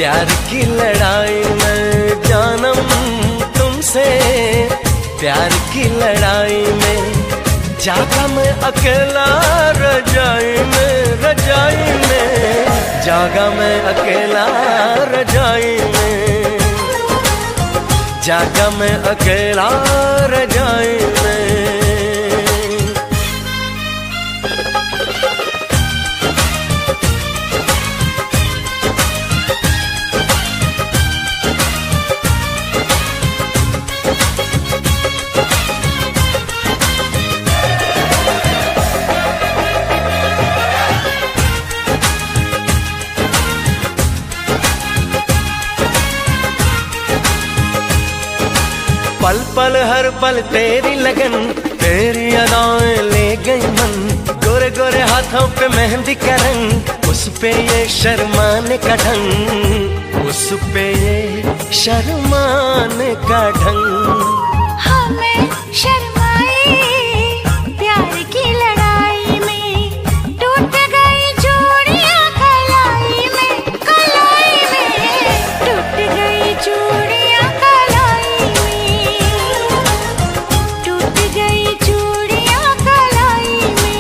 प्यार की लड़ाई में जानम तुमसे, प्यार की लड़ाई में जागा मैं अकेला रजाई में, रजाई में जागा मैं अकेला रजाई में, जागा मैं अकेला रजाई में। पल पल हर पल तेरी लगन, तेरी अदाएं ले गई मन, गोरे गोरे हाथों पे मेहंदी का रंग, उस पे ये शर्माने का ढंग, उस पे ये शर्माने का ढंग। हमें शर्माए प्यार की लड़ाई में, टूट गई चूड़ियां कलाई में, कलाई में टूट गई चूड़ियां कलाई में, टूट गई चूड़ियां कलाई में।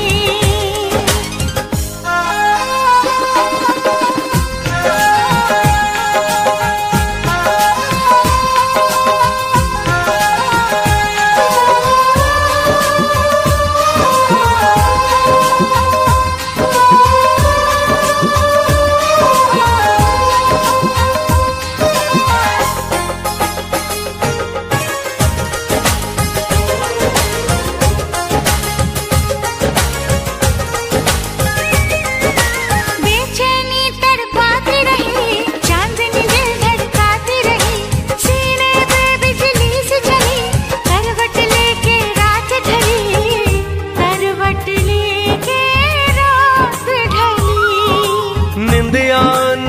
निंदिया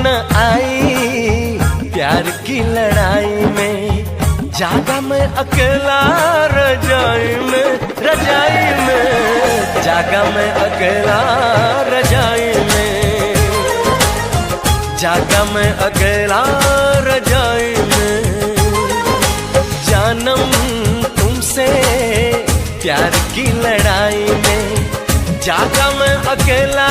न आई प्यार की लड़ाई में, जागा मैं अकेला रजाई में, रजाई में जागा मैं अकेला रजाई में, जागा मैं अकेला रजाई में। जानम तुमसे प्यार की लड़ाई में, जागा मैं अकेला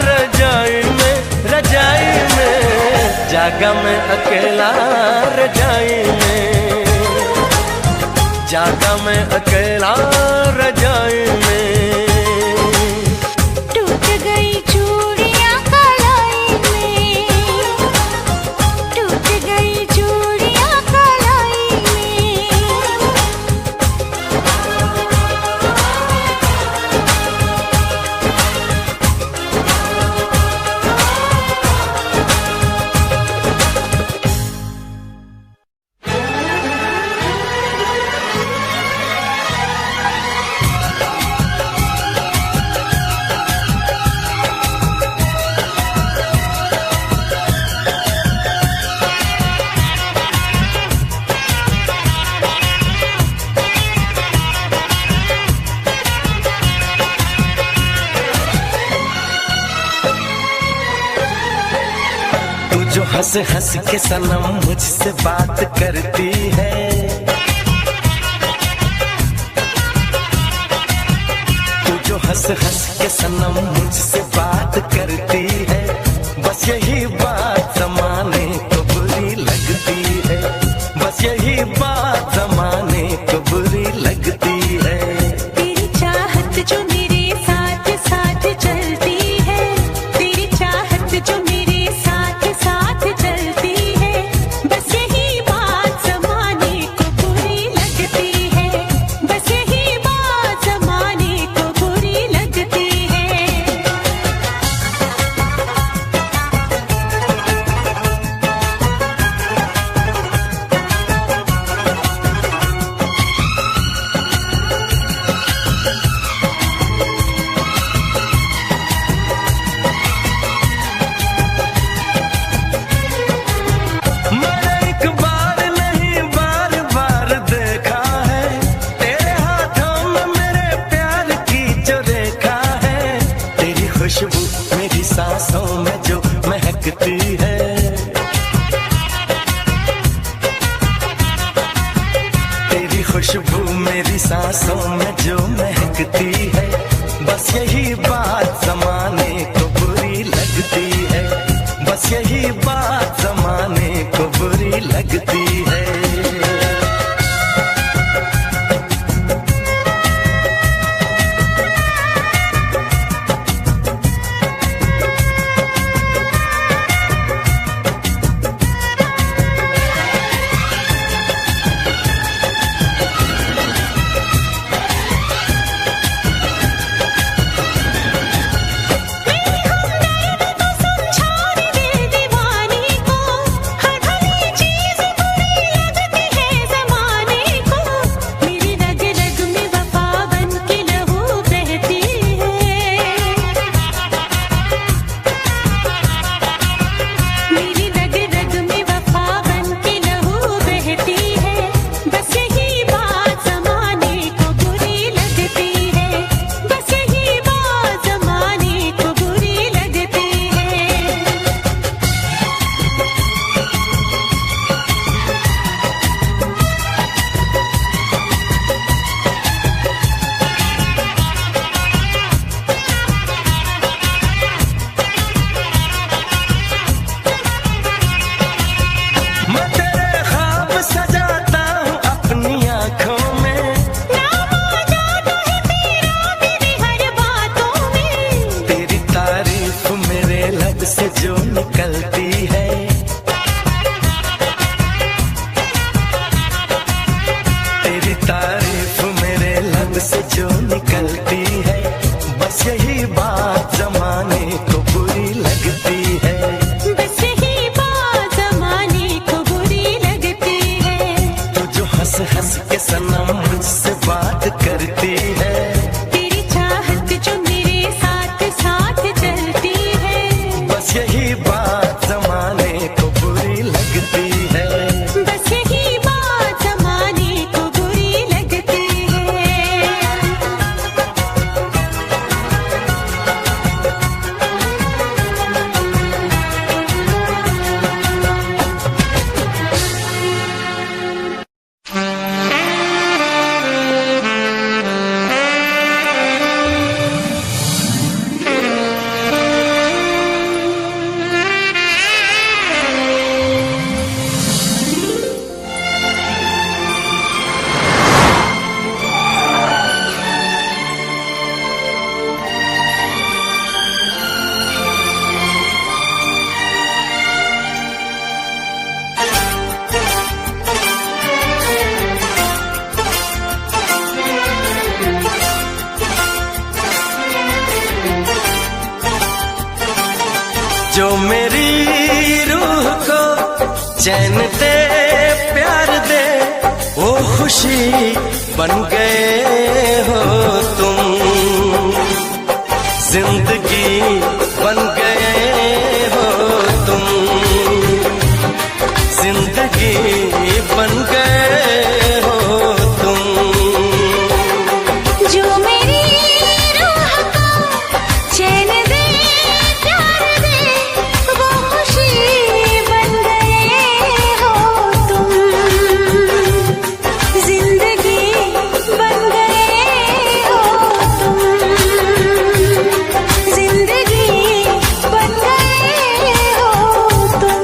रजाई में, रजाई में जागा मैं अकेला रजाई में, जागा मैं अकेला रजाई में। टूट गई चूड़ियां कलाई में, टूट गई चूड़ियां कलाई में। जो हंस हंस के सनम मुझसे बात करती है, तू जो हंस हंस के सनम मुझसे बात करती है, बस यही बात जमाने को बुरी लगती है, बस यही बात जमाने को बुरी लगती है। तेरी चाहत जो मेरे साथ साथ चलती है, तेरी चाहत जो मेरे साथ साथ चलती है, बस यही बात जमाने को बुरी लगती है, बस यही बात जमाने को बुरी लगती है। खुशबू मेरी सांसों में जो महकती है, बस यही बात जमाने को बुरी लगती है, बस यही बात जमाने को बुरी लगती है। से जो निकलती है, तेरी तारीफ मेरे लब से जो निकलती है, बस यही बात जमाने को बुरी लगती है, बस यही बात जमाने को बुरी लगती है। तो जो हंस हंस के सनम मुझसे बात करती है, तेरी चाहत जो मेरे साथ साथ चलती है, बस यही बात जमाने को बुरी लगती है, बस यही बात जमाने को बुरी लगती है। जो मेरी रूह को चैन दे प्यार दे, वो खुशी बन गए हो तुम, जिंदगी बन गए हो तुम, जिंदगी बन गए हो तुम। जो मेरी रूह को चैन दे प्यार दे, वो खुशी बन गए हो तुम, जिंदगी बन गए हो तुम, जिंदगी बन गए हो तुम।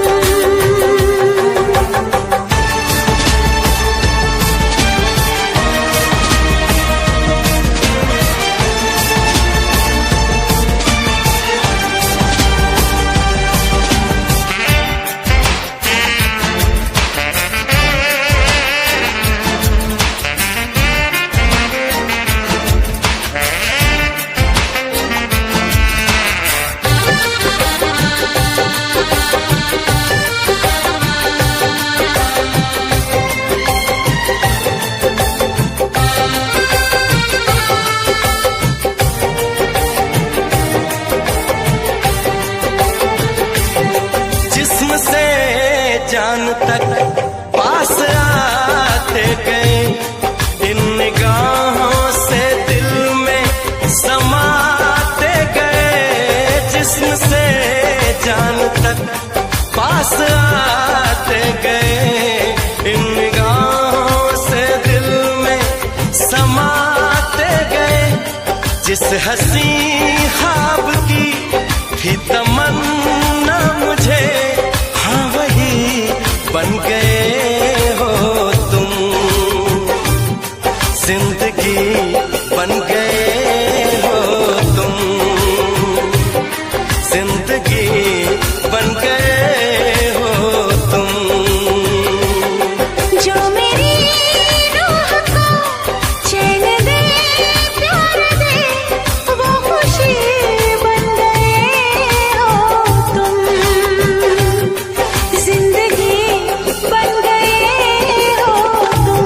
जान तक पास आते गए, इन निगाहों से दिल में समाते गए, जिस्म से जान तक पास आते गए, इन निगाहों से दिल में समाते गए, जिस हसी ख्वाब की थी तमन्ना मुझे, हाँ वही बन गए हो तुम। जिंदगी बन गए हो तुम, जिंदगी बन गए हो तुम। जो मेरी रूह को चैन दे, प्यार दे, वो खुशी बन गए हो तुम। जिंदगी बन गए हो तुम,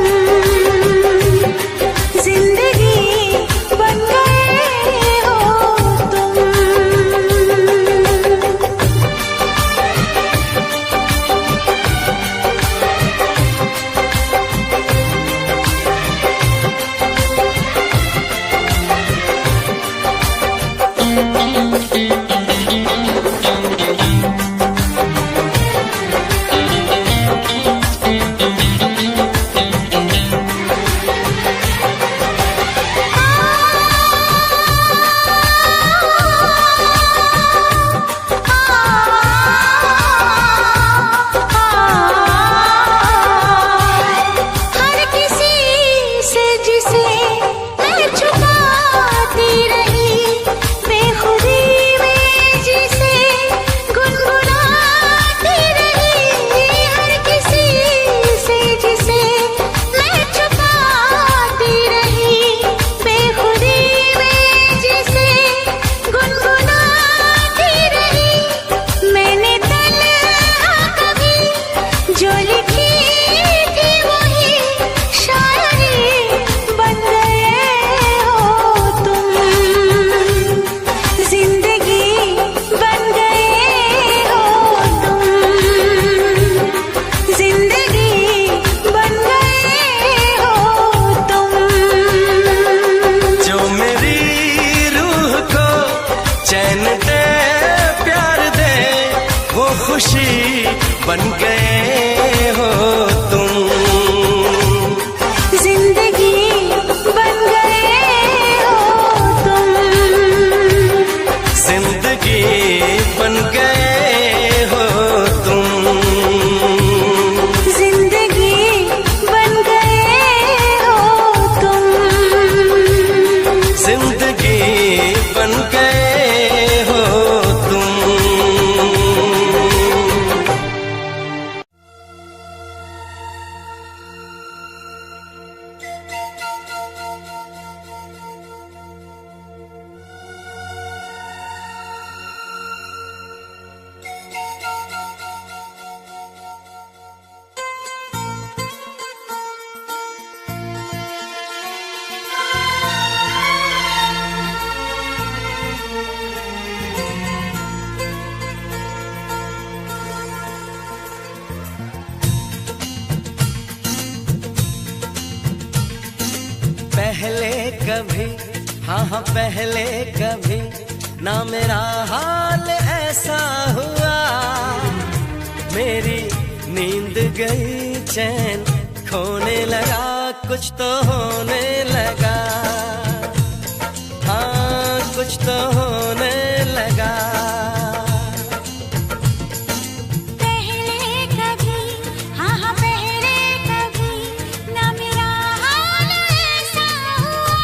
जिंदगी बन गए हो तुम। हर किसी से जिसे मैं छुपाती रही, बेखुदी में जिसे गुनगुनाती रही। हर किसी से जिसे मैं छुपाती रही, बेखुदी में जिसे गुनगुनाती रही। मैंने तन्हा कभी जो लिखी थी वही शायरी बन गए हो तुम। जिंदगी बन गए हो तुम, जिंदगी बन गए हो तुम। जो मेरी रूह को चैन दे, प्यार दे, वो खुशी बन गए हो तुम। जिंदगी बन गए हो तुम, जिंदगी बन गए हो तुम। जिंदगी बन गए हो तुम। जिंदगी बन गए हो तुम। पहले कभी, हाँ हाँ पहले कभी ना मेरा हाल ऐसा हुआ। मेरी नींद गई, चैन खोने लगा, कुछ तो होने लगा। हाँ कुछ तो होने लगा। पहले कभी, हाँ हाँ पहले कभी ना मेरा हाल ऐसा हुआ।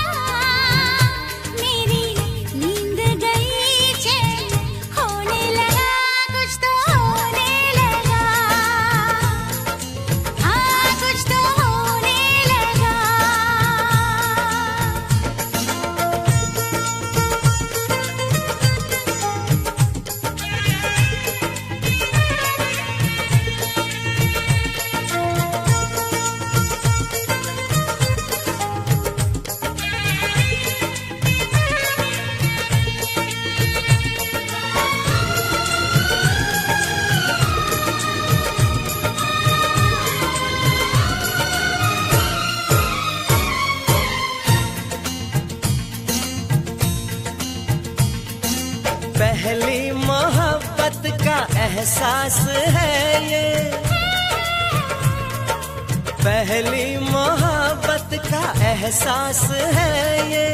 मेरी नींद गई, चैन खोने लगा, कुछ तो होने लगा। हाँ कुछ तो होने लगा। पहली मोहब्बत का एहसास है ये, पहली मोहब्बत का एहसास है ये।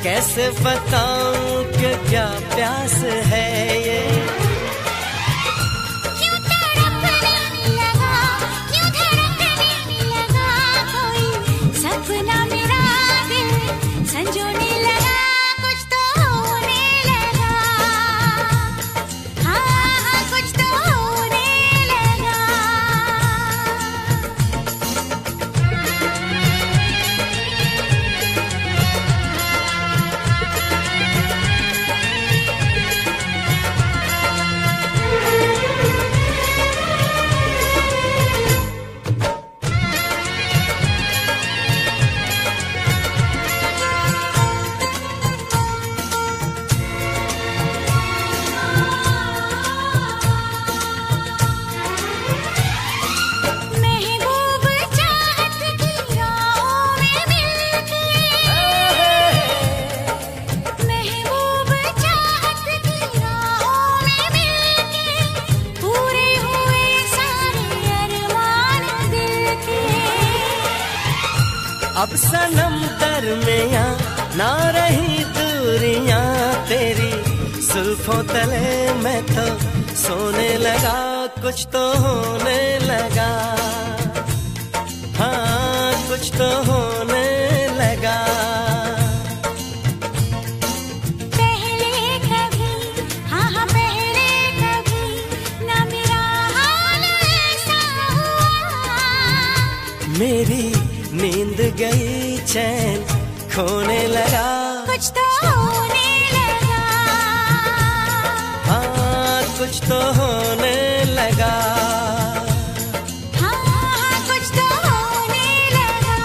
कैसे बताऊं कि क्या प्यास है ये। क्यों तड़पने लगा, क्यों धड़कने लगा, कोई सपना मेरा दिल संजोने लगा, कुछ तो होने लगा, हाँ हाँ कुछ तो होने लगा। महबूब चाहत की राहों में मिलके, महबूब चाहत की राहों में मिलके, पूरे हुए सारे अरमान दिल के। अब सनम दरमिया ना रही दूरियां तेरी, जुल्फों तले मैं तो सोने लगा, कुछ तो होने लगा, हाँ कुछ तो होने लगा। पहले कभी, हाँ हाँ पहले कभी ना मेरा हाल ऐसा हुआ, मेरी नींद गई चैन खोने लगा, कुछ तो होने लगा, हाँ कुछ तो होने लगा, हाँ हाँ कुछ तो होने लगा,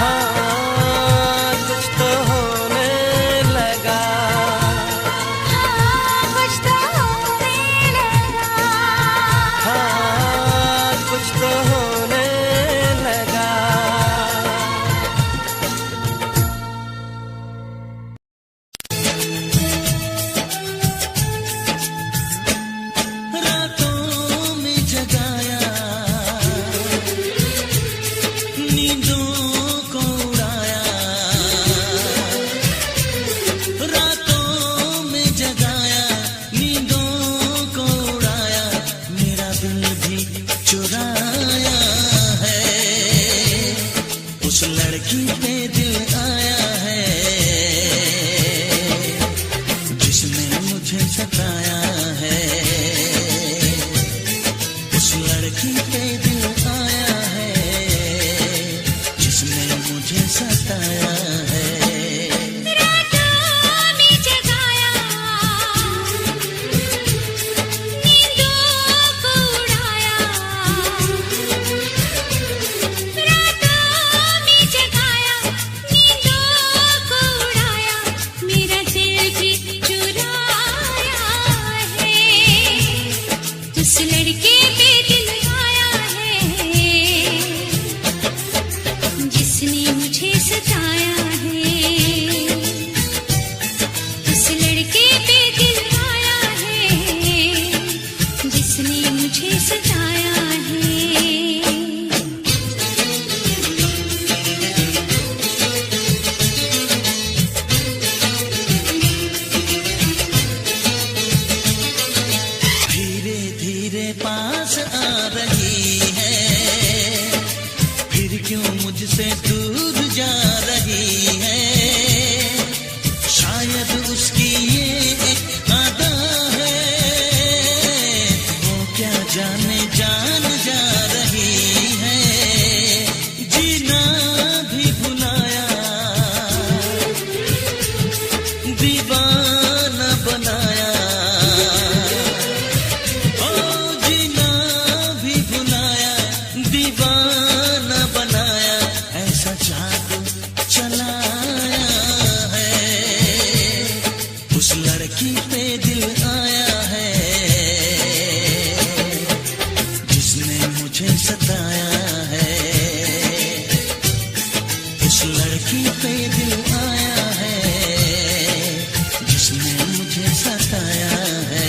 हाँ कुछ तो होने लगा, हाँ कुछ तो होने लगा। हाँ कुछ तो होने लगा। रातों में जगाया, नींदों को उड़ाया, रातों में जगाया, नींदों को उड़ाया, मेरा दिल भी चुराया है, उस लड़की पे दिल आया है, जिसने मुझे सताया है, उस लड़की पे दिल आया है, जिसने मुझे सताया है। रातों में जगाया, नींदों को उड़ाया, रातों में जगाया, नींदों को उड़ाया, मेरा दिल भी चुराया है, उस लड़के पे दिल आया है, जिसने मुझे सताया है, उस लड़के पे दिल आया है, जिसने मुझे सताया है। धीरे धीरे पास आ रही है, फिर क्यों मुझसे दूर जा रही है, शायद उसकी ये एक अदा है, वो क्या जाने जान जा रही है, जीना भी भुलाया, दीवाना बनाया, ओ जीना भी भुलाया, दीवाना बनाया, ऐसा जादू चलाया है, उस लड़की पे दिल आया है, जिसने मुझे सताया है, उस लड़की पे दिल आया है, जिसने मुझे सताया है।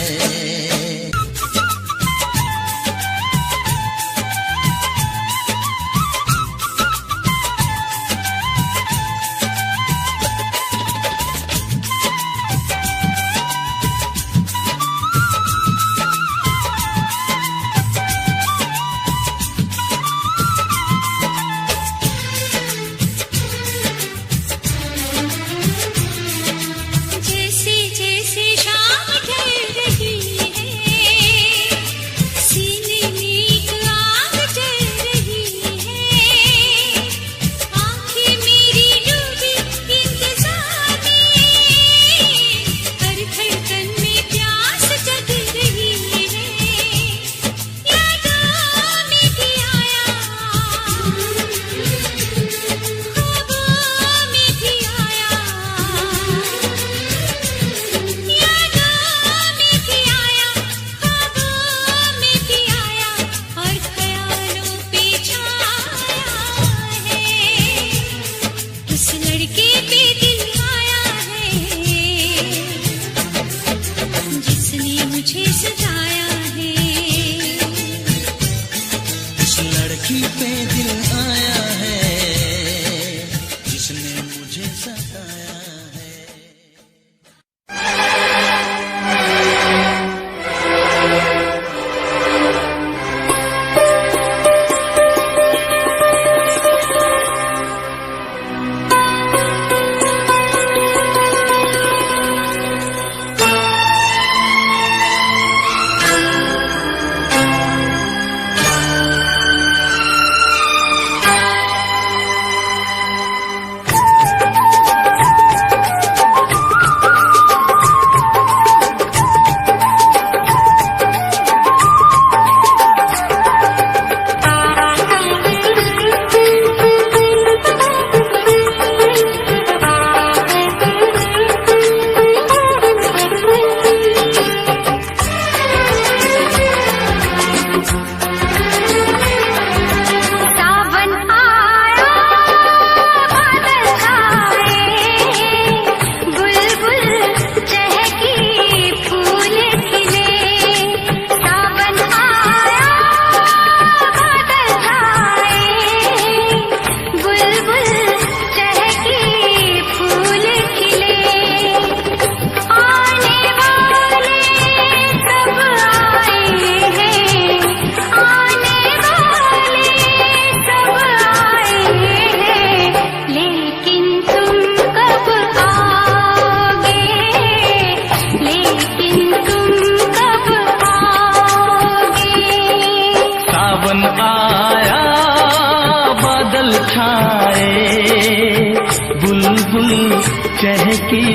चहकी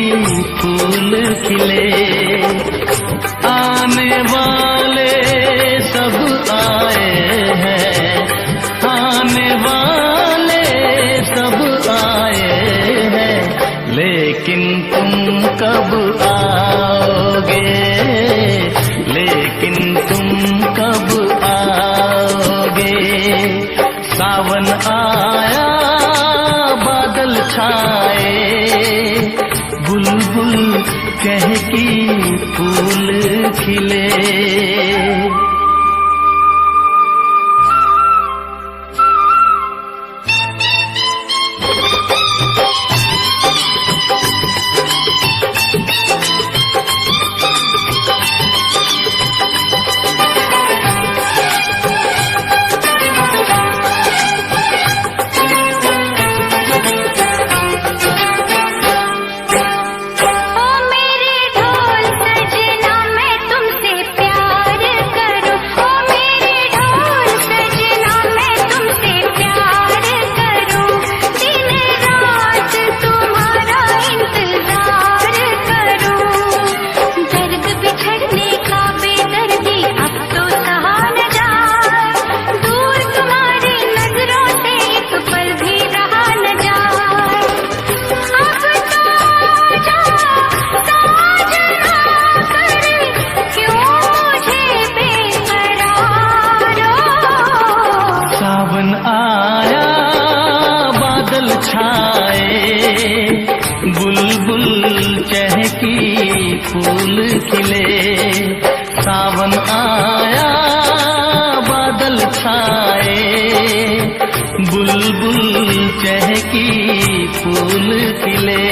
फूल खिले। आने वाले सब आए हैं, आने वाले सब आए हैं, लेकिन तुम कब आओगे, लेकिन तुम कब आओगे। सावन आया बादल छाए, बुलबुल चहकी फूल खिले। फूल खिले। सावन आया बादल छाए, बुलबुल चहकी फूल खिले।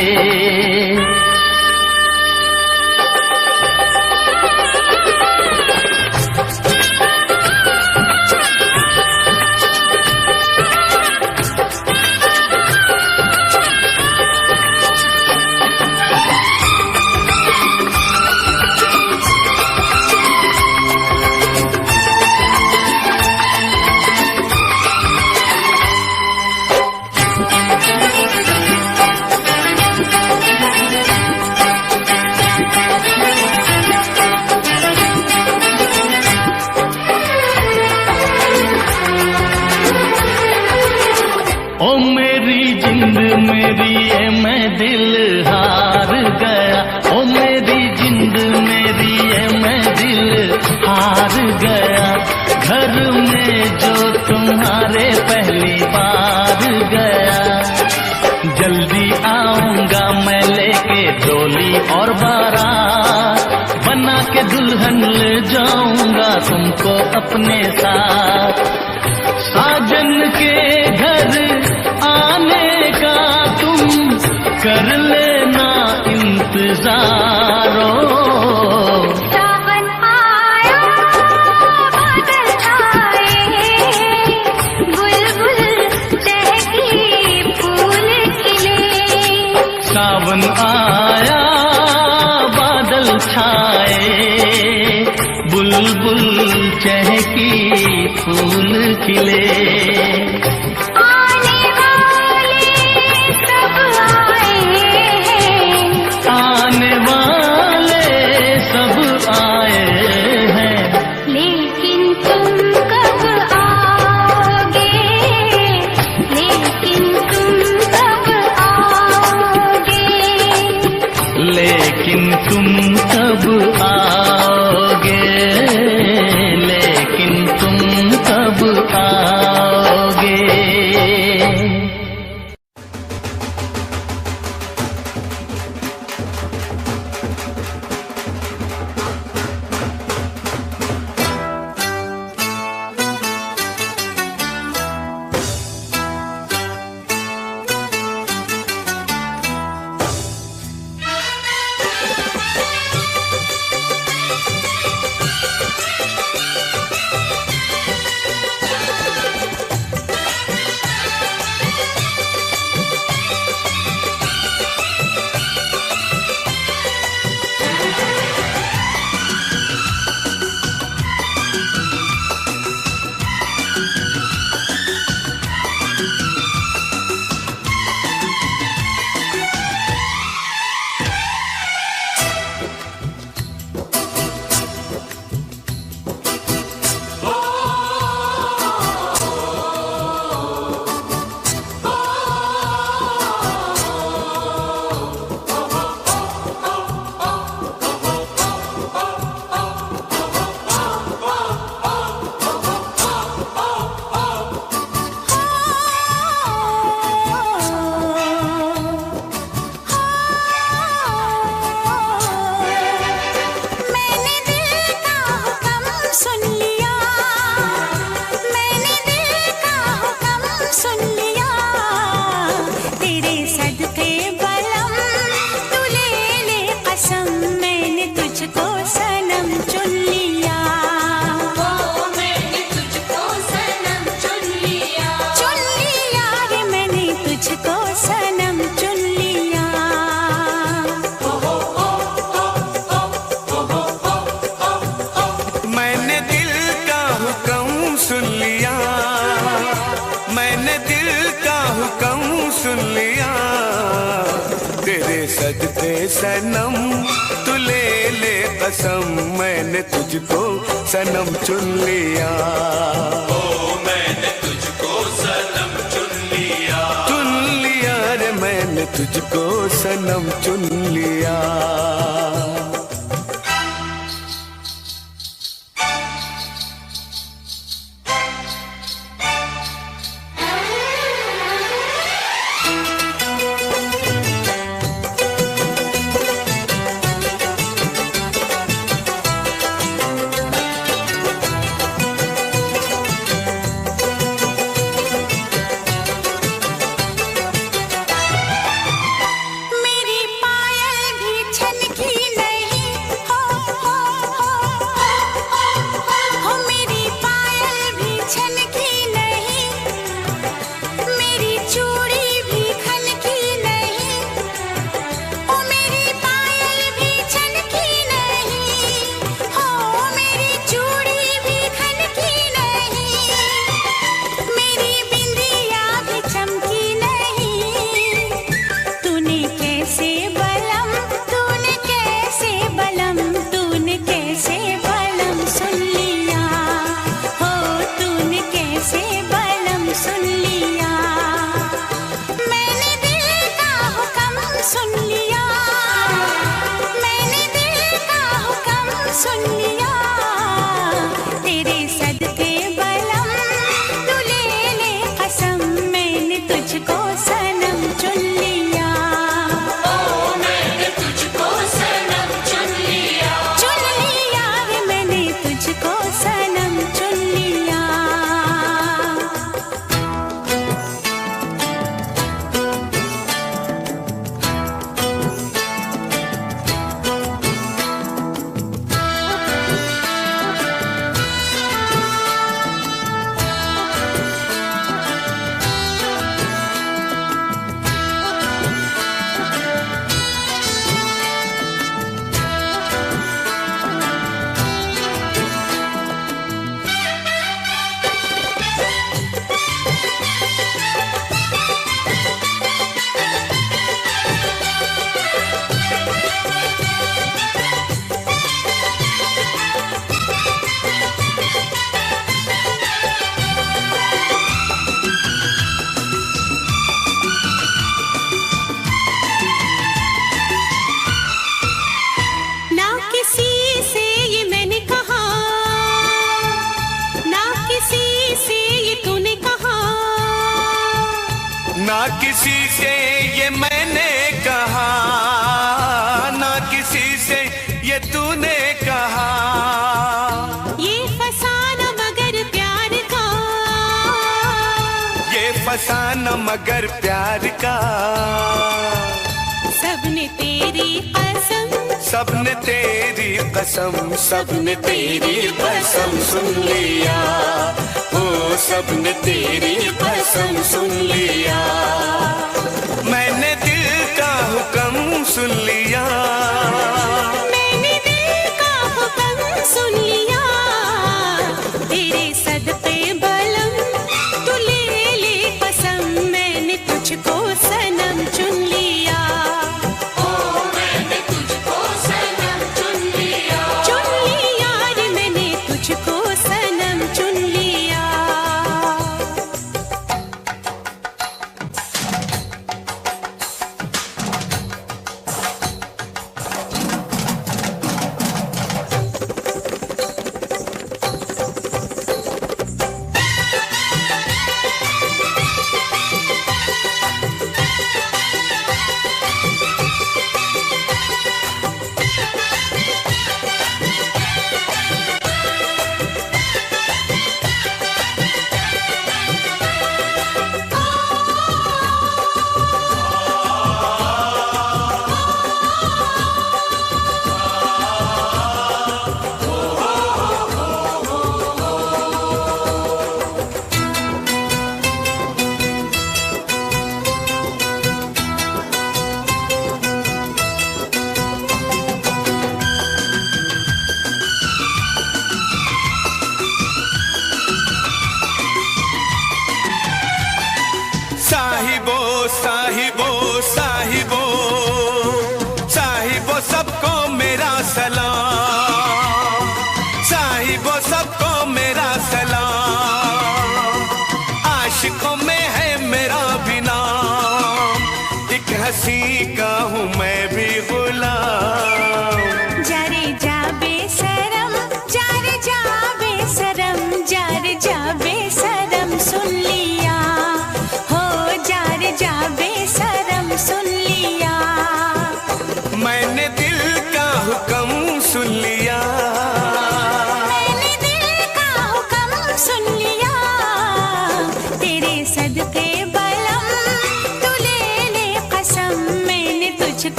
ओ मेरी जिंद मेरी है मैं दिल हार गया, ओ मेरी जिंद मेरी है मैं दिल हार गया। घर में जो तुम्हारे पहली बार गया, जल्दी आऊंगा मैं लेके डोली और बारात, बना के दुल्हन ले जाऊंगा तुमको अपने साथ। साजन के घर आने का तुम कर लेना इंतजारो। सावन आया बादल छाए, बुलबुल चहकी फूल खिले। सावन आया बादल छाए, बुलबुल चहकी फूल खिले। आने वाले सब आए हैं, आने वाले सब आए हैं, लेकिन तुम कब आओगे, लेकिन तुम कब आओगे। लेकिन तुम कब आओगे, लेकिन तुम कब आओगे। सुन लिया, तेरे सदके सनम तू ले ले कसम, मैंने तुझको सनम चुन लिया। ओ मैंने तुझको सनम चुन लिया, चुन लिया रे मैंने तुझको सनम चुन लिया। मेरी पायल भी छनकी नहीं, हो मेरी पायल भी छनकी नहीं, मेरी चूड़ी भी खनकी नहीं, ओ मेरी पायल भी छनकी नहीं, हो मेरी चूड़ी भी खनकी नहीं, मेरी बिंदिया भी चमकी नहीं। तूने कैसे बलम, तूने कैसे बलम, तूने कैसे बलम सुन लिया, हो तूने कैसे बलम सुन लिया। मैंने दिल का हुक्म सुन लिया, मैंने दिल का हुक्म सुन लिया। तेरे सदके बलम तू ले ले कसम, मैंने तुझको सनम चुन लिया। मैंने तुझको सनम चुन लिया। चुन लिया रे मैंने तुझको सनम चुन लिया। ना किसी से ये मैंने कहा, ना किसी से ये तूने कहा, ना किसी से ये मैंने कहा, ना किसी से ये तूने कहा। ये फसाना मगर प्यार का, ये फसाना मगर प्यार का, सबने तेरी कसम, सबने तेरी कसम, सबने तेरी कसम सुन लिया, ओ सबने तेरी कसम सुन लिया। मैंने दिल का हुक्म सुन लिया, मैंने दिल का हुक्म सुन लिया। तेरे सदके बलम तू ले ले कसम, मैंने तुझको सनम चुन लिया। मैंने तुझको सनम चुन लिया। चुन लिया रे मैंने तुझको सनम चुन लिया।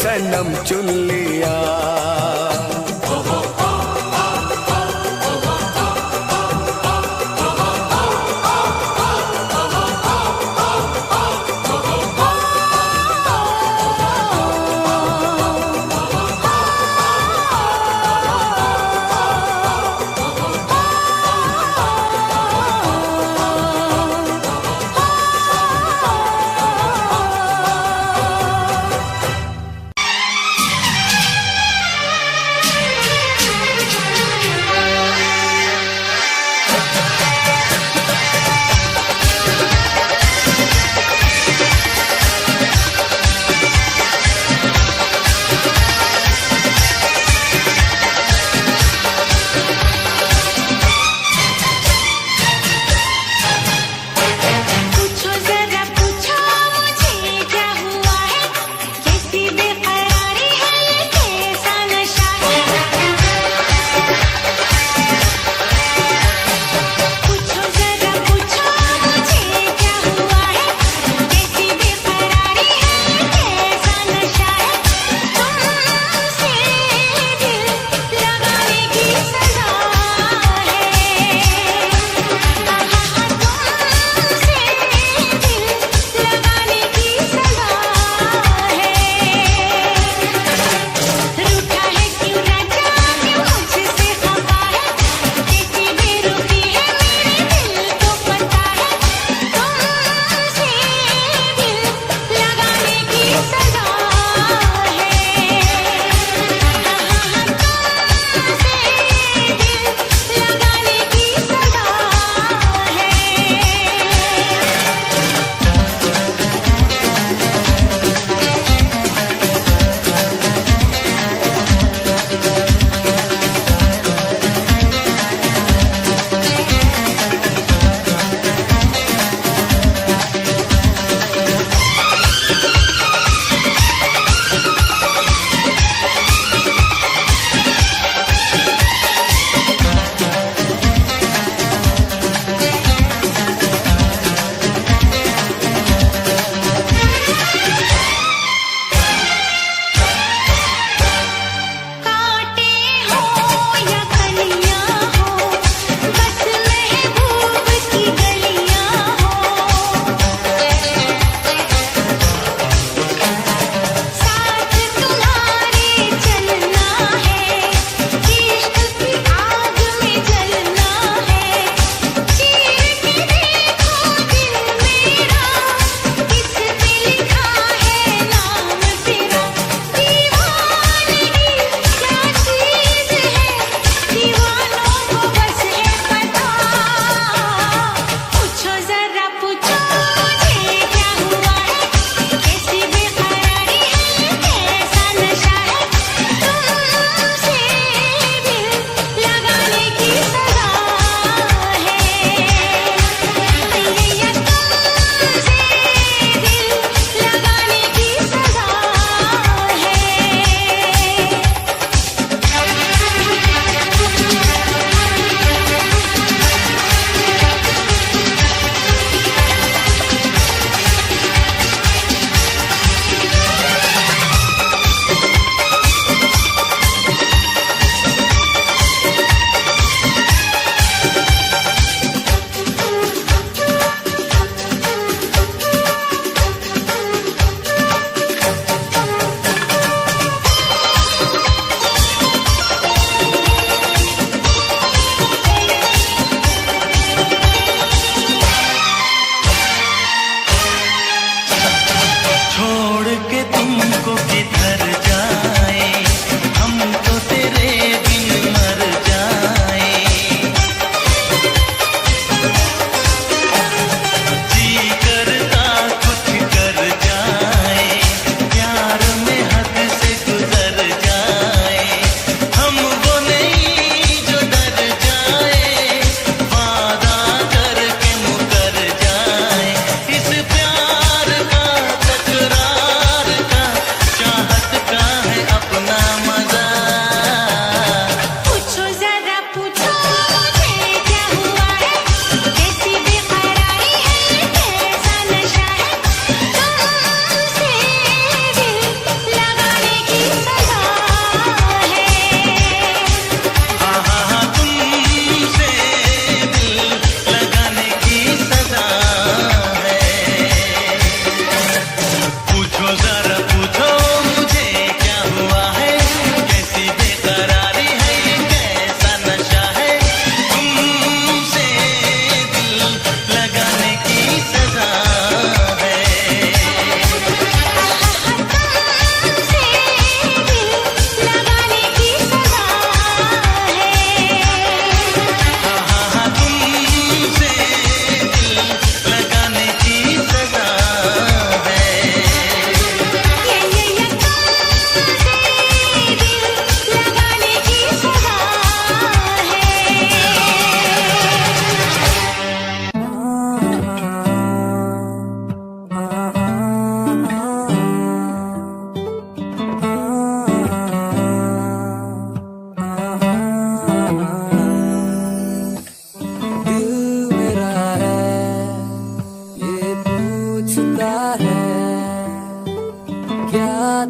सनम चुन लिया।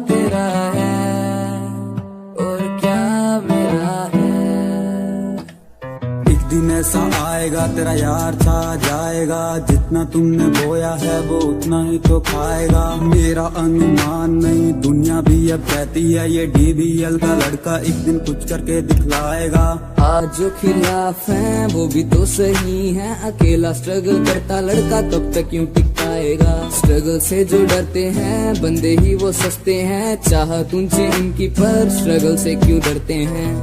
तेरा है और क्या मेरा है। एक दिन ऐसा आएगा तेरा यार छा जाएगा, जितना तुमने बोया है वो उतना ही तो खाएगा। मेरा अनुमान नहीं दुनिया भी अब कहती है ये DBL का लड़का एक दिन कुछ करके दिखलाएगा। आज जो खिलाफ हैं वो भी तो सही है, अकेला स्ट्रगल करता लड़का कब तक क्यों टिक पाएगा। स्ट्रगल से जो डरते हैं बंदे ही वो सस्ते हैं, चाहत ऊंची इनकी पर स्ट्रगल से क्यों डरते हैं।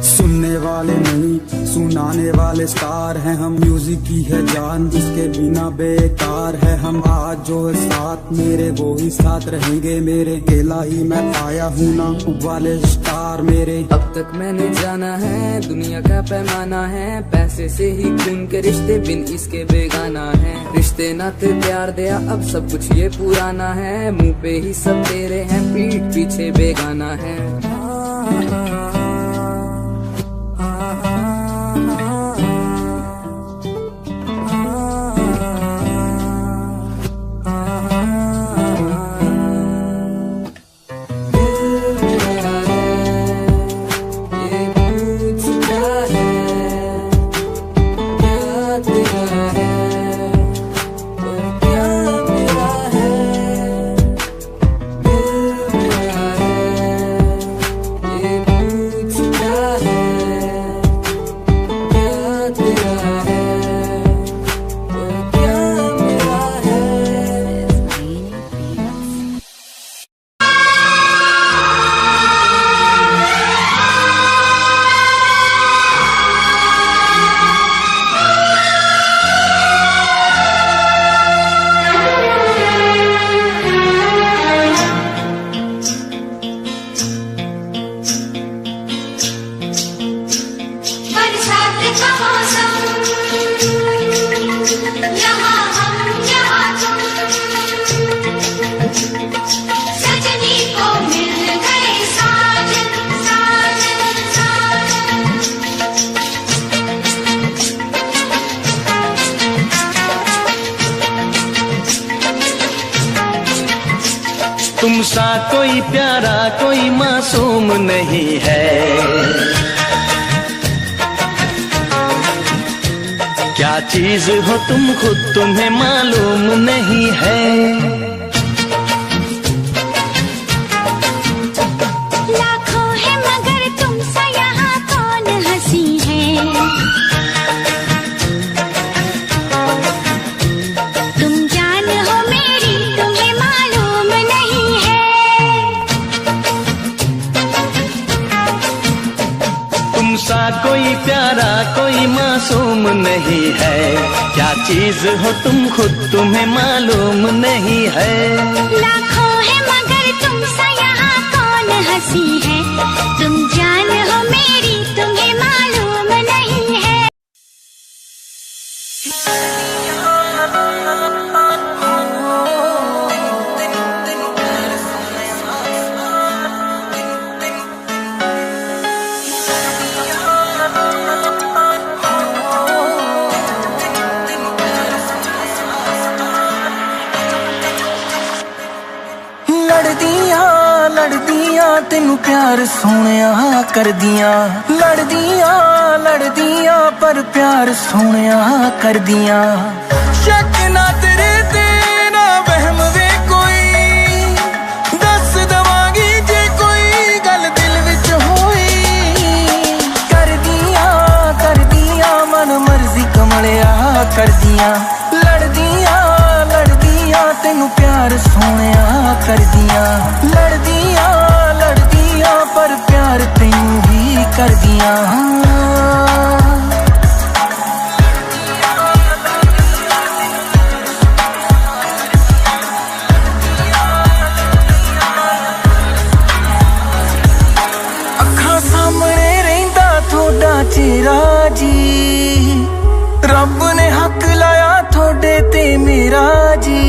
सुनने वाले नहीं सुनाने वाले स्टार हैं हम, म्यूजिक की है जान जिसके बिना बेकार है हम। आज जो है साथ मेरे वो ही साथ रहेंगे मेरे, अकेला ही मैं आया हूँ ना वाले स्टार मेरे। अब तक मैंने जाना है दुनिया का पैमाना है, पैसे से ही खून के रिश्ते बिन इसके बेगाना है। रिश्ते नाते प्यार दिया अब सब कुछ ये पुराना है, मुंह पे ही सब तेरे हैं पीठ पीछे बेगाना है। तुम सा कोई प्यारा कोई मासूम नहीं है, क्या चीज हो तुम खुद तुम्हें मालूम नहीं है। लाखों है मगर तुम सा यहाँ कौन हंसी है, तुम जान हो मेरी तुम्हें मालूम नहीं है। तुम सा कोई प्यारा कोई मासूम नहीं है, क्या चीज हो तुम खुद तुम्हें मालूम नहीं है। लाखों है मगर तुम सा यहाँ कौन हंसी है, तुम जान हो मेरी तुम्हें मालूम नहीं है। लड़दियां तेनू प्यार सोहणिया करदियां, लड़दियां पर प्यार सोहणिया करदियां। शक ना तेरे ते ना वहम वे कोई, दस दवांगी जे कोई गल दिल विच होई। करदियां मन मर्जी कमलिया करदियां, लड़दियां तेनू प्यार सोहणिया करदियां। लड़दियां पर प्यार तैनू ही कर दिया। अखां सामने रहिंदा थोड़ा चेहरा जी, रब ने हक लाया थोड़े ते मेरा जी।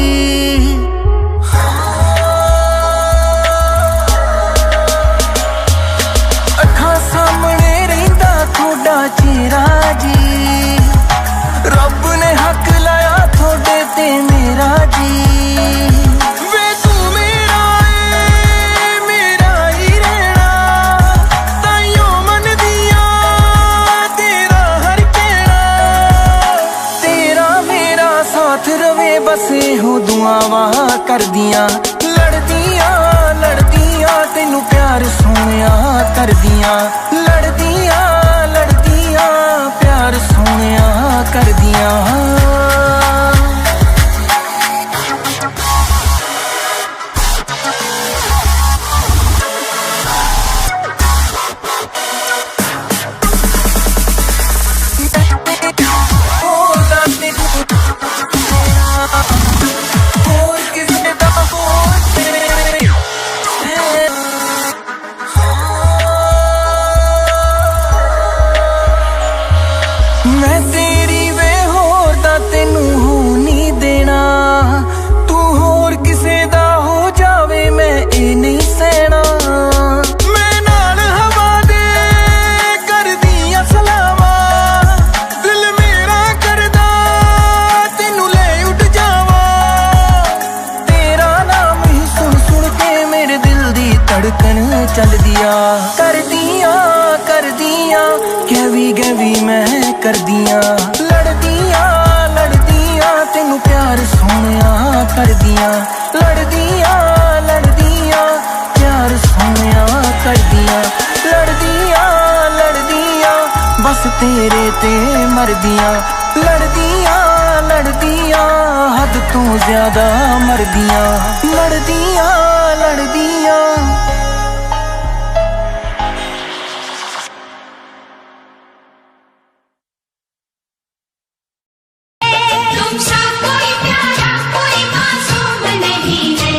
अखां सामने रहिंदा थोड़ा चेहरा जी, रब ने हक लाया थोड़े ते मेरा जी। वे तू मेरा है, मेरा ही रहना, ताइयों मन दिया तेरा हर कहना। तेरा मेरा साथ रवे बस हो दुआवां कर दिया। लड़दियां लड़दियां तेनू प्यार सोहणिया कर दिया। लड़दियां लड़दियां प्यार सोहणिया कर दिया। मैं तेरी वे होर दा तेनू हो नहीं देना, तू होर किसे दा हो जावे मैं ए नहीं सहना। मैं नाल हवा दे कर दियां सलावां, दिल मेरा करदा तेनू ले उठ जावां। तेरा नाम ही सुन सुन के मेरे दिल दी धड़कन चल दिया। कर दिया गैवी मैं कर दिया। लड़दियां लड़दियां तेनू प्यार सोहणिया कर दिया। लड़दियां लड़दियां प्यार सोहणिया कर दिया। लड़दियां लड़दियां बस तेरे ते मर दिया। लड़दियां लड़दियां हद तू ज्यादा मर दिया। लड़दियां लड़दियां तुमसा कोई प्यारा कोई मासूम नहीं है,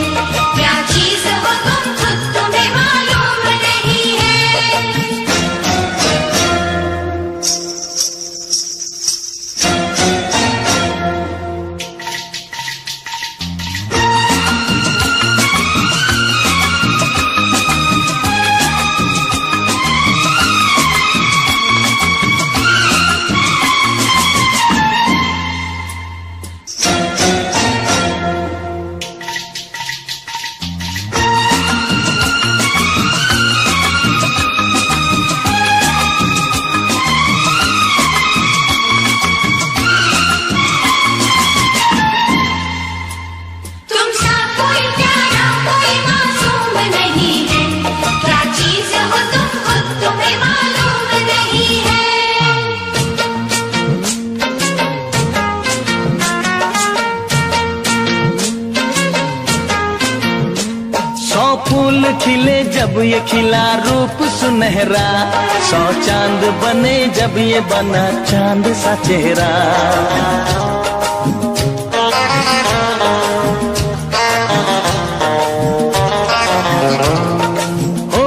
क्या चीज हो तुम खुद तुम्हें मालूम नहीं है। तुमसा कोई प्यारा कोई मासूम नहीं है, क्या चीज हो तुम खुद तुम्हें मालूम नहीं है। 100 फूल खिले जब ये खिला रूप सुनहरा, 100 चांद बने जब ये बना चांद सा चेहरा। ओ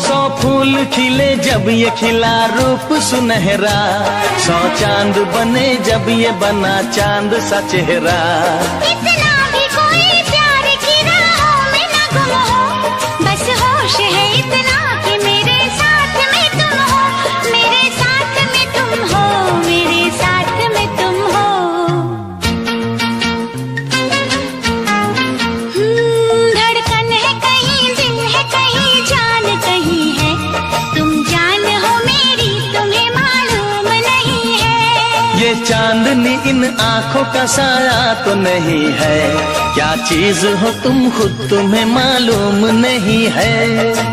100 फूल खिले जब ये खिला रूप सुनहरा, 100 चांद बने जब ये बना चांद सा चेहरा। इतना भी कोई प्यार की राहों में न गुम हो, बस होश है इतना कि मेरे साथ में तुम हो। मेरे साथ में तुम हो, मेरे साथ में तुम हो। धड़कन है कहीं, दिल है कहीं, जान कहीं है। तुम जान हो मेरी, तुम्हें मालूम नहीं है। ये चांदनी इन आंखों का साया तो नहीं है, क्या चीज हो तुम खुद तुम्हें मालूम नहीं है।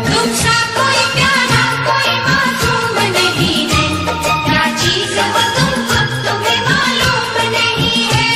तुमसा कोई प्यारा कोई मासूम नहीं है, क्या चीज हो तुम खुद तुम्हें मालूम नहीं है।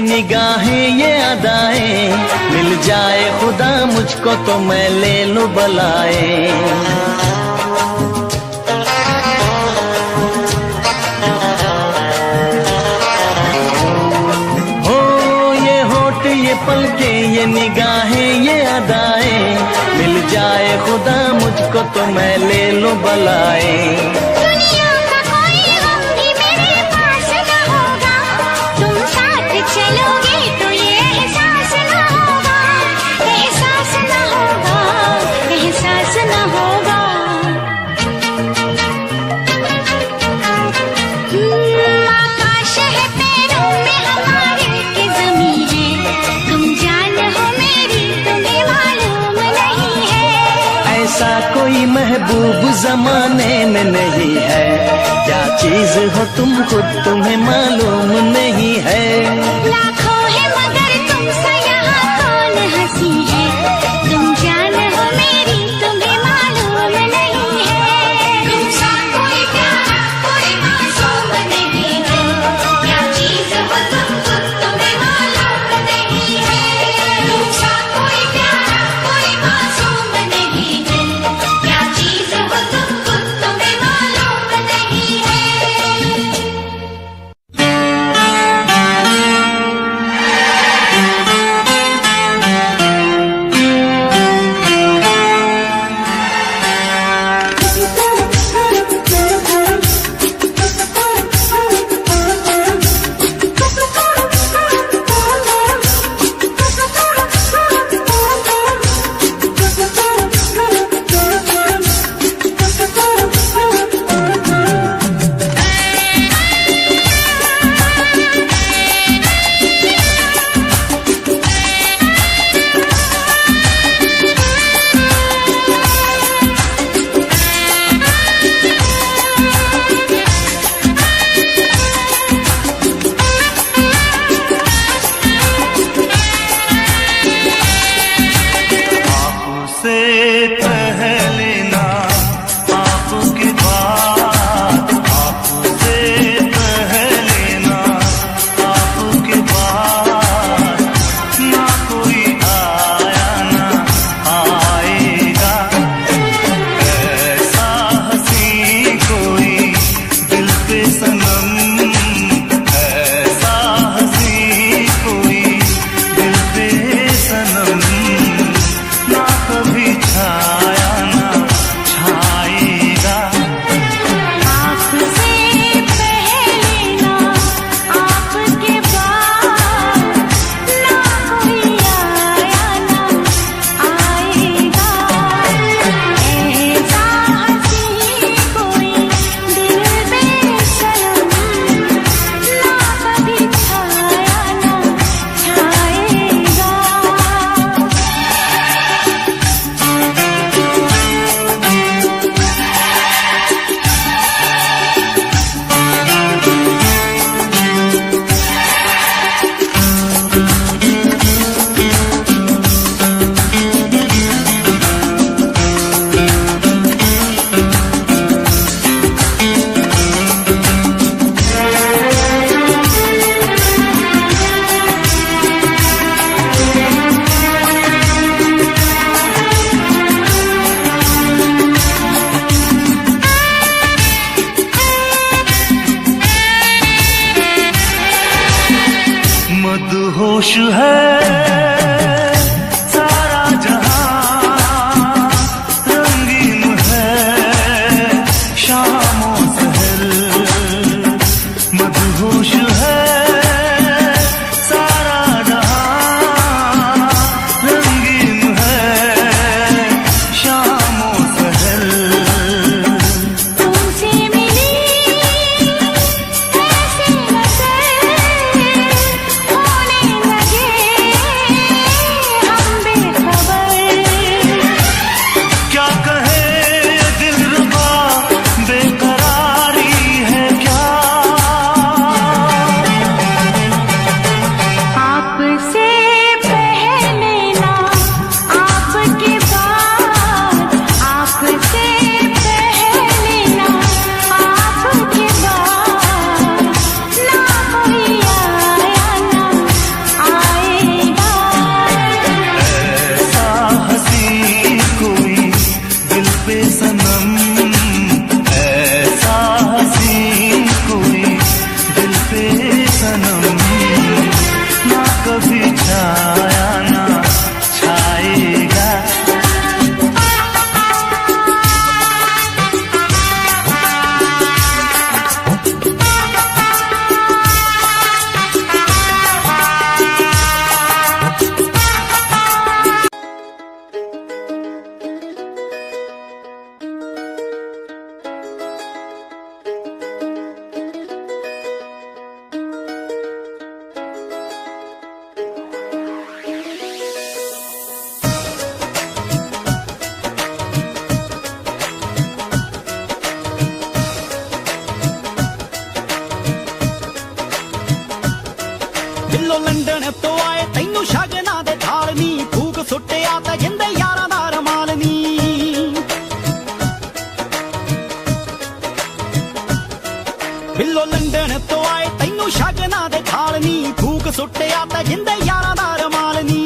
ये निगाहें ये अदाएं, मिल जाए खुदा मुझको तो मैं ले लूं बलाएं। ये पलके ये निगाहें ये अदाएं, मिल जाए खुदा मुझको तो मैं ले लूं बलाएं। दुनिया का कोई गम भी मेरे पास न होगा, तुम साथ चलोगे तो ये एहसास न होगा, एहसास न होगा, एहसास न होगा। आकाश है पैरों में हमारे के ज़मीं है, तुम जान हो मेरी तुम्हें मालूम नहीं है। ऐसा कोई महबूब जमाने में नहीं है, क्या चीज हो तुम खुद तुम्हें मालूम नहीं है। लाखों है मगर तुमसे यहाँ कौन हंसी है, तुम जान हो मेरी तुम्हें मालूम नहीं है। तुमसा कोई प्यारा कोई मासूम नहीं है, क्या चीज हो तुम खुद तुम्हें मालूम नहीं है। तुमसा कोई प्यारा कोई मासूम नहीं है, क्या चीज हो तुम खुद तुम्हें मालूम नहीं है। मदहोश है सारा जहां, रंगीन है शामों सहर। मदहोश है सारा जहां, रंगीन है शामों सहर। तुमसे मिली ऐसी नजर होने लगे है जिंदे यारा दा रमाल नी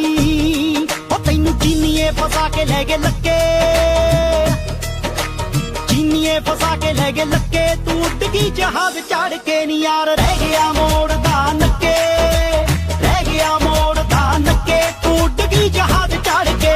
ओ तैनू चीनीए फसा के ले गए लक्के चीनीए फसा के ले गए लक्के तू उड़ गई जहाज चढ़ के नी यार रह गया मोड़ दा नक्के रह गया मोड़ दा नक्के तू उड़ गई जहाज चढ़ के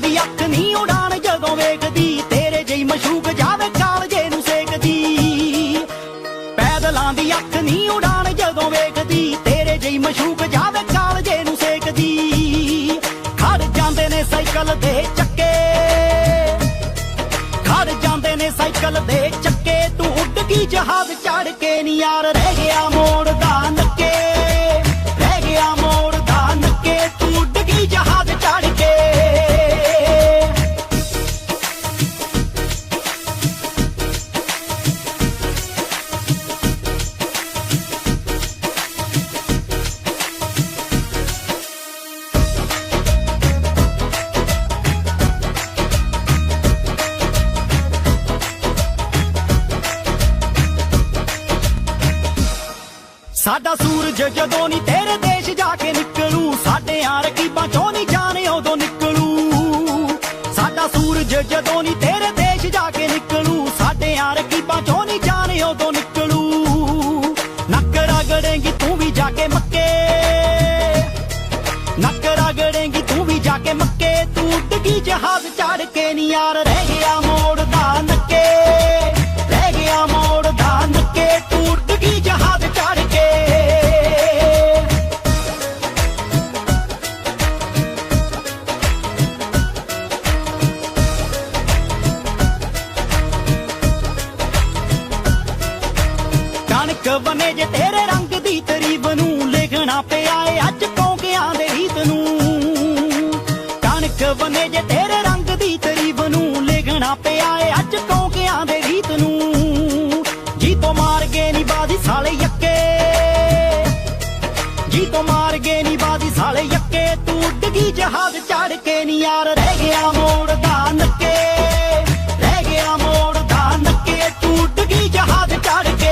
दी अख नी उड़ान जदों वेखदी तेरे जई मशूक जावे कालजे नू सेकदी पैदलां दी अख नी उड़ान जदों वेखदी तेरे जई मशूक जावे कालजे नू सेकदी खड़ जांदे ने साइकिल दे चक्के खड़ जांदे ने साइकिल दे चक्के तू उड़ गई जहाज चढ़ के नी यार रह गया मोड़ दा नक्के रह गया मोड़ दा नक्के तू उड़ गई जहाज चढ़ के साडा सूरज जदों नी तेरे देश जाके निकलू साडे रकीबां चों नी जाने उदों निकलू साडा सूरज जदों नी तेरे देश जाके निकलू साडे रकीबां चों नी जाने उदों निकलू नक रगड़ेंगी तू भी जाके मक्के नक रगड़ेंगी तू भी जाके मक्के तू उड़ गई जहाज चढ़ के नी यार रह गया मोड़ दा नक्के रह गया मोड़ दा नक्के तू उड़ गई जहाज चढ़ के कणक बने जे तेरे रंग दी तरीब नू लिखना पिया है अज कौंकियां दे रीत नू कणक बने जे तेरे रंग दी तरीब नू लिखना पिया है अज कौंकियां दे रीत नू जी तो मार गए नी बाजी साले यक्के जी तो मार गए नी बाजी साले यक्के तू उड़ गई जहाज चढ़ के नी यार रह गया मोड़ दा नक्के रह गया मोड़ दा नक्के तू उड़ गई जहाज चढ़ के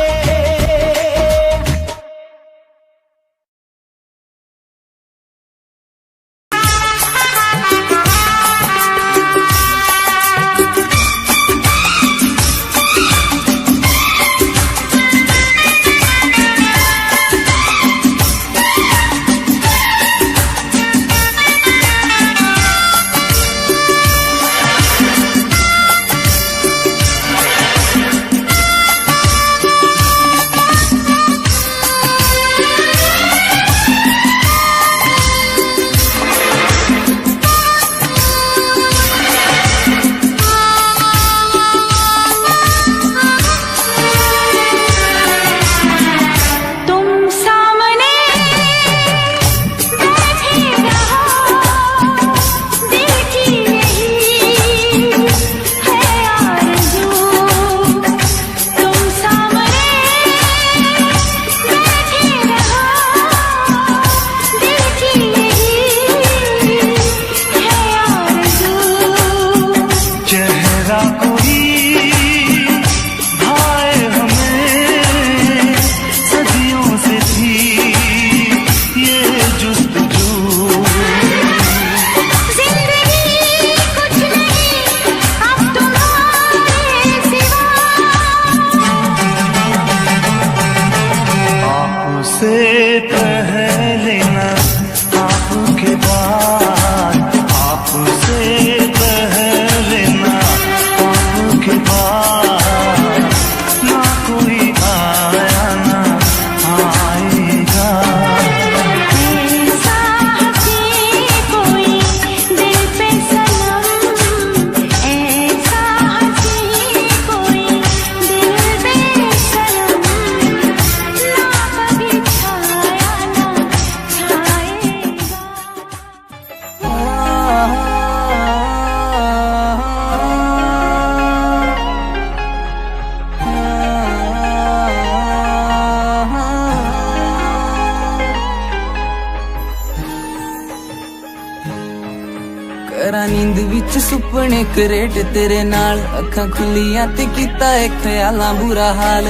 करा नींद विच सुपने क्रेट तेरे नाल, अखां खुलियां ते कीता है ख्यालां बुरा हाल।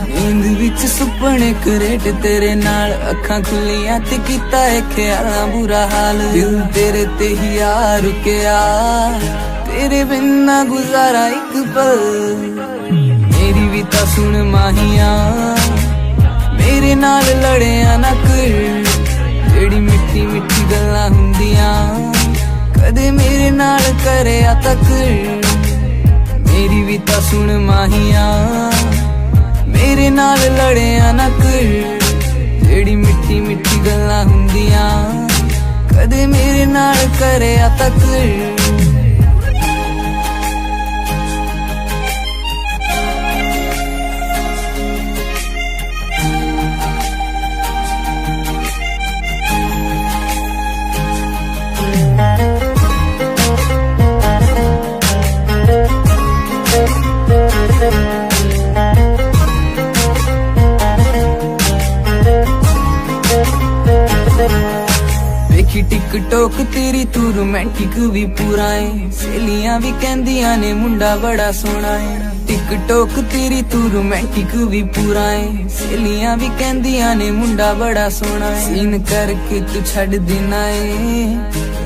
नींद विच सुपने क्रेट तेरे नाल, अखां खुलियां ते कीता है ख्यालां बुरा हाल। दिल तेरे ते ही आ रुकिया, तेरे बिना गुजारा एक पल। मेरी भी ता सुन माहिया, मेरे नाल लड़िया ना कर, जेड़ी मिठी मिठी गल्लां हुंदियां कदे मेरे नाल करया तक। मेरी भी ता सुन माहिया, मेरे नाल लड़िया ना कर, जेड़ी मिठी मिठी गल्लां हुंदियां कदे मेरे नाल करया तक। देखी टिकटॉक तेरी तू रोमांटिक भी पूरा है, सहेलियां भी कहंदियां ने मुंडा बड़ा सोहना है। टिकटॉक तेरी तू रोमांटिक भी पूरा है, सहेलियां भी कहंदियां ने मुंडा बड़ा सोहना है। सीन करके तू छड़ देना है,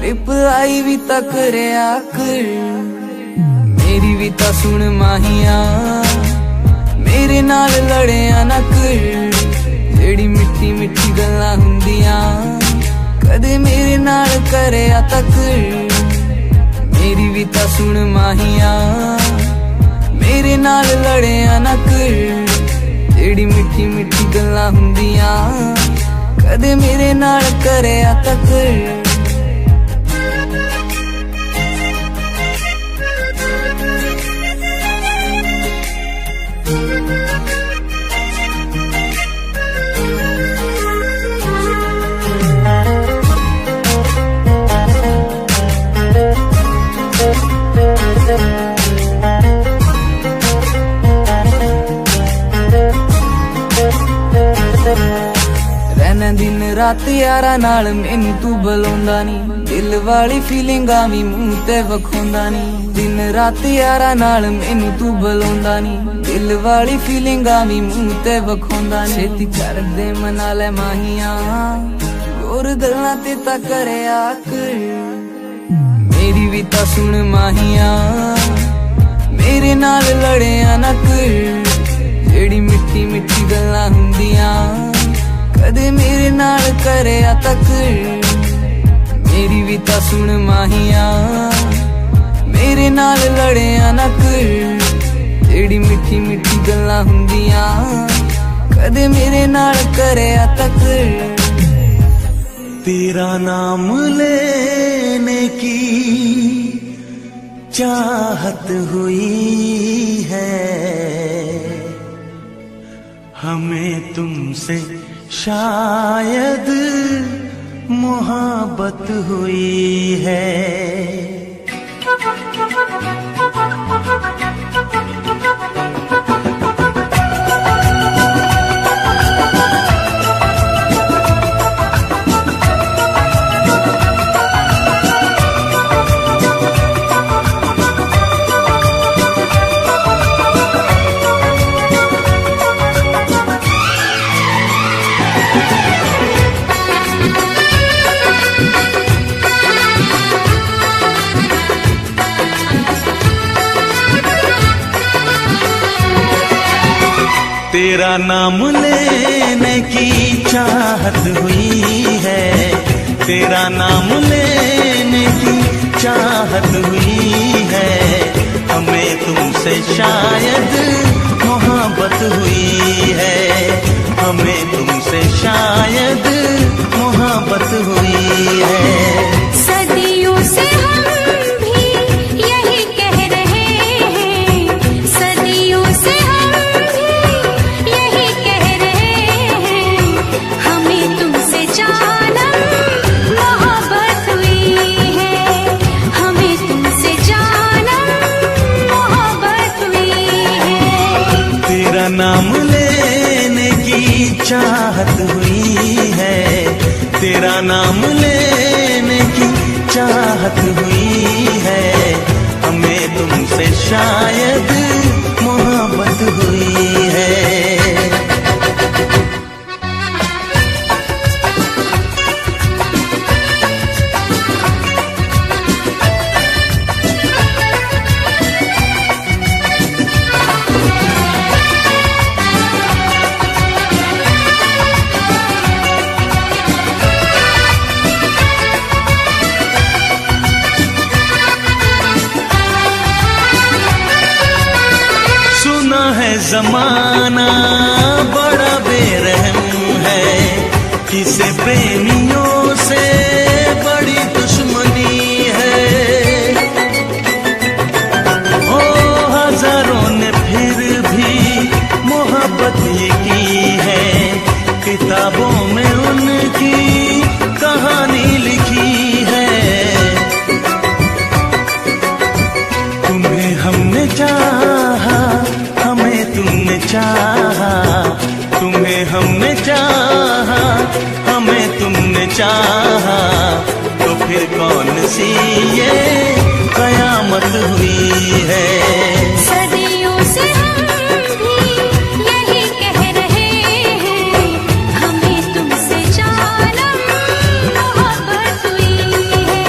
रिप्लाई भी ता करया कर। मेरी भी ता सुन माहिया, मेरे नाल लड़िया ना कर, जेड़ी मिठी मिठी गल्लां हुंदियां कदे मेरे नाल करया तक। मेरी भी ता सुन माहिया, मेरे नाल लड़िया ना कर, जेड़ी मिठी मिठी गल्लां हुंदियां कदे मेरे नाल करया तक। रहना दिन रात यारा नाल मैनू तू बुलांदा नी, दिल वाली फीलिंगां भी मुंह ते वखोंदा नी। दिन रात यारा नाल मैनू तू बुलांदा नी, दिल वाली फीलिंगां भी मुंह ते वखोंदा नी। छेती कर दे मना ले माहिया, और गल्लां ते ता करया कर। मेरी भी ता सुन माहिया, मेरे नाल लड़िया ना कर, जेड़ी मिठी मिठी गल्लां हुंदियां कदे मेरे नाल करया तक। मेरी भी ता सुन माहिया, मेरे नाल लड़िया ना कर, जेड़ी मिठी मिठी गल्लां हुंदियां कदे मेरे नाल करया तक। तेरा नाम लेने की चाहत हुई है, हमें तुमसे शायद मोहब्बत हुई है। तेरा नाम लेने की चाहत हुई है, तेरा नाम लेने की चाहत हुई है, हमें तुमसे शायद मोहब्बत हुई है, हमें तुमसे शायद मोहब्बत हुई है। सदियों से हम भी यही कह रहे हैं, सदियों से हम भी यही कह रहे हैं, हमें तुमसे जानम मोहब्बत हुई है, हमें तुमसे जानम मोहब्बत हुई है। तेरा नाम लेने की चाहत हुई है, तेरा नाम लेने की चाहत हुई शायद मोहब्बत हुई है। जमाना बड़ा बेरहम है, किसे प्रेमियों से बड़ी दुश्मनी है। ओ हजारों ने फिर भी मोहब्बत ये की है, किताबों में उनकी कहानी लिखी है। तुम्हें हमने चाहा, हमें तुमने चाहा, तुम्हें हमने चाहा, हमें तुमने चाहा, तो फिर कौन सी ये कयामत हुई है। सदियों से हम भी यही कह रहे हैं, हमें तुमसे जानम मोहब्बत हुई है।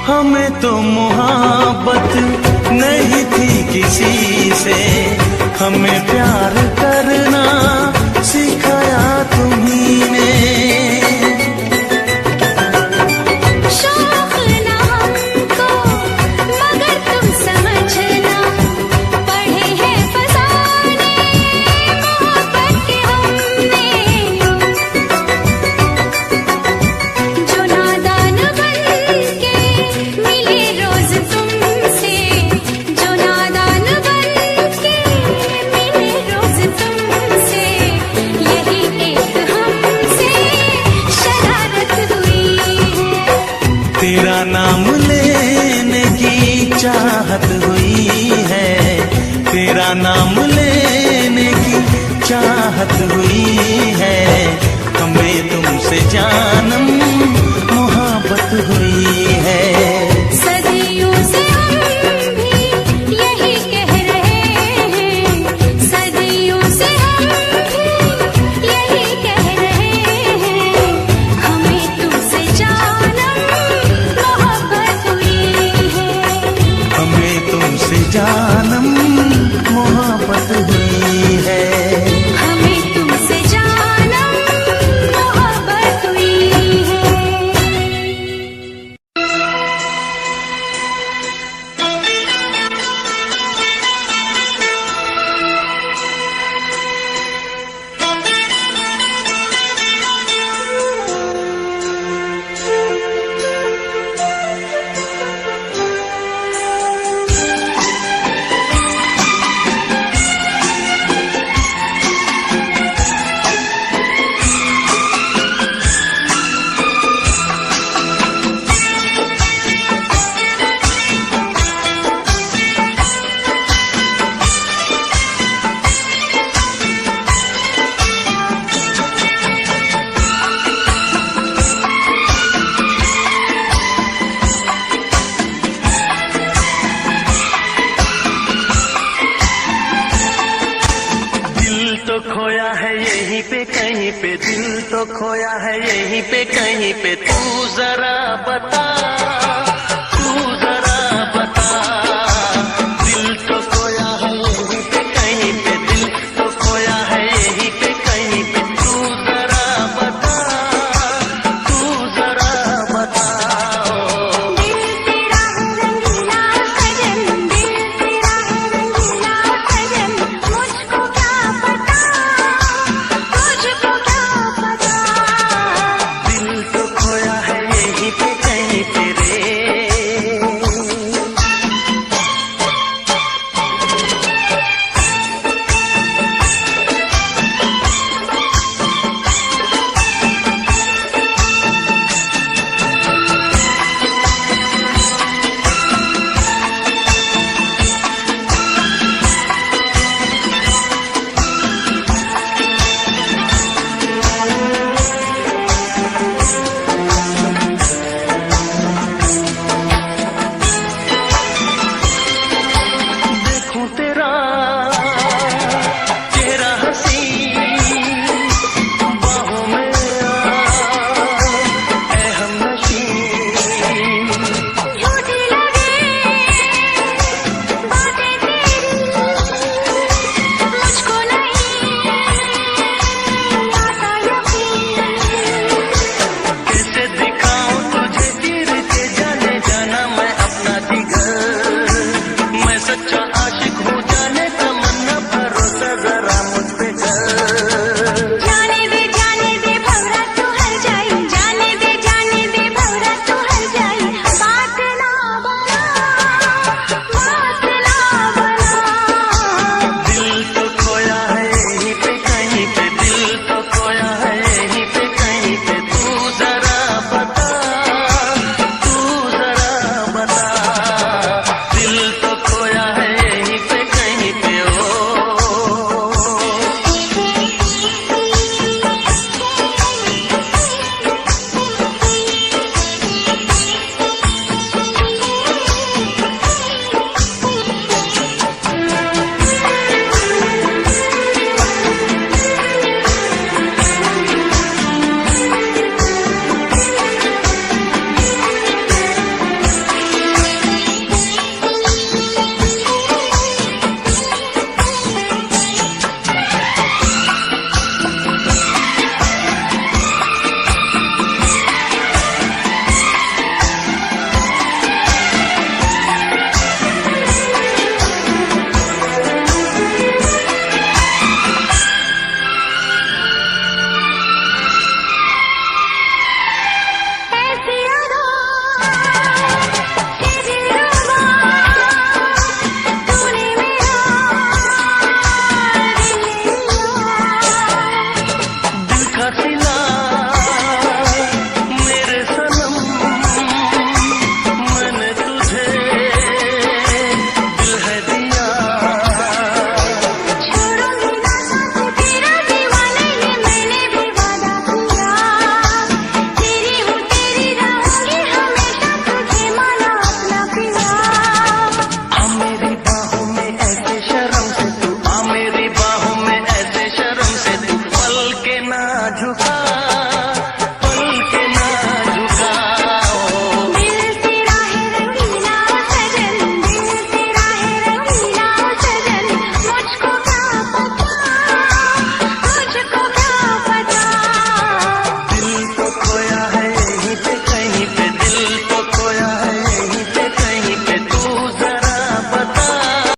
हमें तो मोहब्बत नहीं थी किसी से, हमें प्यार करना सिखाया तुम्ही ने। शौक ना हमको मगर तुम समझना, पढ़े हैं फसाने मोहब्बत के हमने। जो नादान बन के मिले रोज तुमसे, जो नादान बन के मिले रोज तुमसे, यही एक हमसे शरारत हुई है। तेरा नाम लेने की चाहत हुई है, तेरा नाम लेने की चाहत हुई है। हमें तुमसे जानम मोहब्बत हुई है। सदियों से हम भी यही कह रहे हैं, सदियों से हम भी यही कह रहे हैं, हमें तुमसे जानम मोहब्बत हुई है। हमें तुमसे जानम मोहब्बत हुई है। हमें तुमसे जानम मोहब्बत हुई कहीं पे दिल तो खोया है यहीं पे कहीं पे, तू जरा बता।